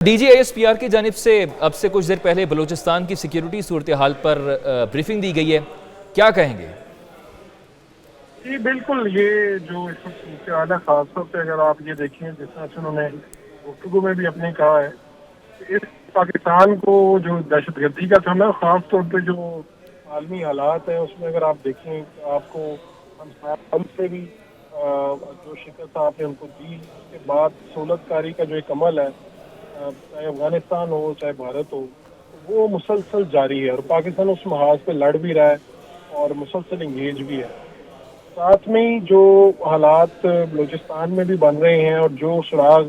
D G S P R کی جانب سے اب سے کچھ دیر پہلے بلوچستان کی سیکیورٹی صورتحال پر بریفنگ دی گئی ہے، کیا کہیں گے؟ جی بالکل، یہ جو اس وقت صورتحال ہے، خاص طور پہ اگر آپ یہ دیکھیں جس طرح سے انہوں نے گفتگو میں بھی اپنے کہا ہے کہ اس پاکستان کو جو دہشت گردی کا تھا نا، خاص طور پہ جو عالمی حالات ہیں اس میں اگر آپ دیکھیں کہ آپ کو ہم سے بھی جو شکست آپ نے ان کو دی، اس کے بعد سہولت کاری کا جو ایک عمل ہے، چاہے افغانستان ہو چاہے بھارت ہو، وہ مسلسل جاری ہے اور پاکستان اس محاذ پہ لڑ بھی رہا ہے اور مسلسل انگیج بھی ہے۔ ساتھ میں ہی جو حالات بلوچستان میں بھی بن رہے ہیں اور جو سراغ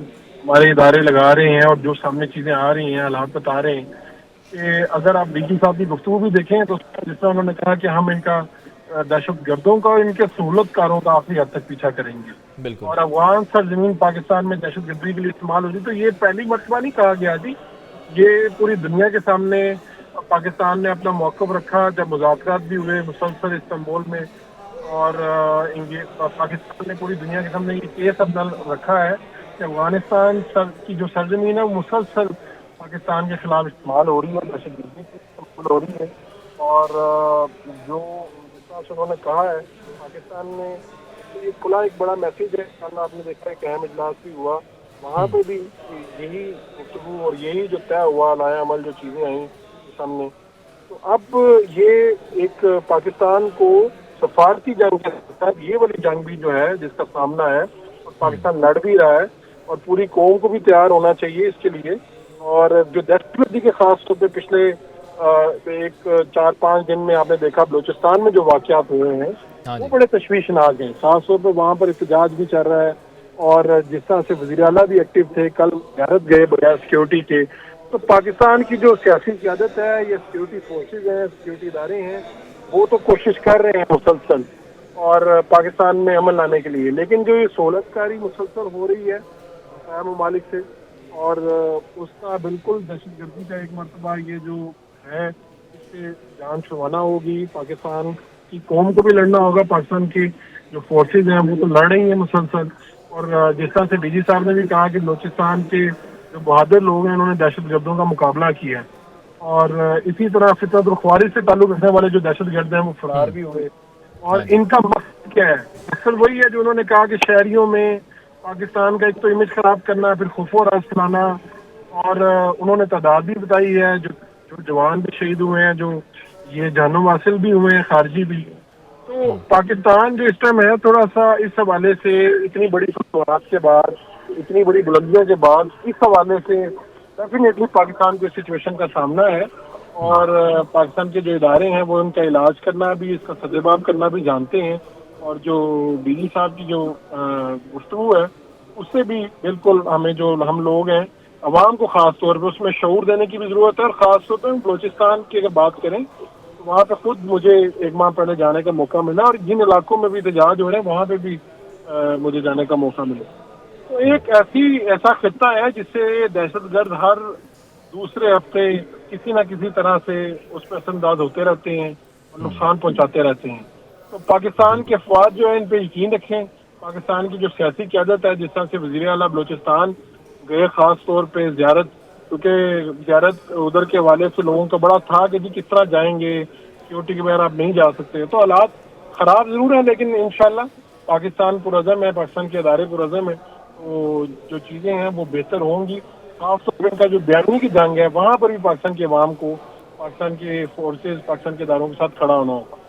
ہمارے ادارے لگا رہے ہیں اور جو سامنے چیزیں آ رہی ہیں، حالات بتا رہے ہیں کہ اگر آپ ڈی جی صاحب کی گفتگو بھی دیکھیں تو جس طرح انہوں نے کہا کہ ہم ان کا دہشت گردوں کا اور ان کے سہولت کاروں کا آخری حد تک پیچھا کریں گے بالکل اور افغان سرزمین پاکستان میں دہشت گردی کے لیے استعمال ہوگی، تو یہ پہلی مرتبہ نہیں کہا گیا جی، یہ پوری دنیا کے سامنے پاکستان نے اپنا موقف رکھا جب مذاکرات بھی ہوئے مسلسل استنبول میں، اور پاکستان نے پوری دنیا کے سامنے یہ کیس اپنا رکھا ہے کہ افغانستان کی جو سرزمین ہے وہ مسلسل پاکستان کے خلاف استعمال ہو رہی ہے، دہشت گردی کی استعمال ہو رہی ہے۔ اور جو جس طرح سے انہوں نے کہا ہے پاکستان نے تو یہ کھلا ایک بڑا میسج ہے، کل آپ نے دیکھا ہے کہ اہم اجلاس بھی ہوا، وہاں پہ بھی یہی گفتگو اور یہی جو طے ہوا لایا عمل جو چیزیں آئیں سامنے، تو اب یہ ایک پاکستان کو سفارتی جنگ ہے، یہ والی جنگ بھی جو ہے جس کا سامنا ہے اور پاکستان لڑ بھی رہا ہے اور پوری قوم کو بھی تیار ہونا چاہیے اس کے لیے۔ اور جو دہشت گردی کے خاص طور پہ پچھلے ایک 4-5 دن میں آپ نے دیکھا بلوچستان میں جو واقعات ہوئے ہیں ہاں وہ جی بڑے تشویشناک ہیں، خاص طور پہ وہاں پر احتجاج بھی چل رہا ہے اور جس طرح سے وزیر اعلیٰ بھی ایکٹیو تھے، کل زیارت گئے بغیر سیکیورٹی کے، تو پاکستان کی جو سیاسی قیادت ہے یا سیکیورٹی فورسز ہیں، سیکیورٹی ادارے ہیں، وہ تو کوشش کر رہے ہیں مسلسل اور پاکستان میں امن لانے کے لیے، لیکن جو یہ سہولت کاری مسلسل ہو رہی ہے ہمسایہ ممالک سے، اور اس کا بالکل دہشت گردی کا ایک مرتبہ یہ جو ہے اس سے جان چھڑوانا ہوگی، پاکستان کی قوم کو بھی لڑنا ہوگا، پاکستان کی جو فورسز ہیں وہ تو لڑ رہی ہیں مسلسل، اور جس طرح سے ڈی جی صاحب نے بھی کہا کہ بلوچستان کے جو بہادر لوگ ہیں انہوں نے دہشت گردوں کا مقابلہ کیا ہے، اور اسی طرح فطرت الخواری سے تعلق رکھنے والے جو دہشت گرد ہیں وہ فرار بھی ہوئے، اور ہاں جی ان کا مقصد کیا ہے؟ مقصد وہی ہے جو انہوں نے کہا کہ شہریوں میں پاکستان کا ایک تو امیج خراب کرنا، پھر خوف و رعب پھیلانا، اور انہوں نے تعداد بھی بتائی ہے جو جوان بھی شہید ہوئے ہیں، جو یہ جہنم حاصل بھی ہوئے ہیں خارجی بھی۔ تو پاکستان جو اس ٹائم ہے تھوڑا سا اس حوالے سے اتنی بڑی فتوحات کے بعد، اتنی بڑی بلندیوں کے بعد، اس حوالے سے ڈیفینیٹلی پاکستان کو اس سچویشن کا سامنا ہے، اور پاکستان کے جو ادارے ہیں وہ ان کا علاج کرنا بھی، اس کا سدباب کرنا بھی جانتے ہیں، اور جو ڈی جی صاحب کی جو گفتگو ہے اس سے بھی بالکل ہمیں جو ہم لوگ ہیں عوام کو خاص طور پہ اس میں شعور دینے کی بھی ضرورت ہے، اور خاص طور پہ بلوچستان کی اگر بات کریں تو وہاں پہ خود مجھے 1 ماہ پہلے جانے کا موقع ملا، اور جن علاقوں میں بھی احتجاج ہو رہے ہیں وہاں پہ بھی مجھے جانے کا موقع ملا۔ تو ایک ایسا خطہ ہے جس سے دہشت گرد ہر دوسرے ہفتے کسی نہ کسی طرح سے اس پہ اثر انداز ہوتے رہتے ہیں اور نقصان پہنچاتے رہتے ہیں۔ تو پاکستان کے بالکل افواج جو ہیں ان پہ یقین رکھیں، پاکستان کی جو سیاسی قیادت ہے جس طرح سے وزیر اعلیٰ بلوچستان گئے خاص طور پہ زیارت، کیونکہ زیارت ادھر کے حوالے سے لوگوں کا بڑا تھا کہ جی کس طرح جائیں گے، سیکورٹی کے بغیر آپ نہیں جا سکتے، تو حالات خراب ضرور ہیں لیکن انشاءاللہ پاکستان پرعزم ہے، پاکستان کے ادارے پرعزم ہیں، تو جو چیزیں ہیں وہ بہتر ہوں گی۔ خاص طور پر کا جو بیرونی کی جنگ ہے وہاں پر بھی پاکستان کے عوام کو، پاکستان کے فورسز، پاکستان کے اداروں کے ساتھ کھڑا ہونا ہوگا۔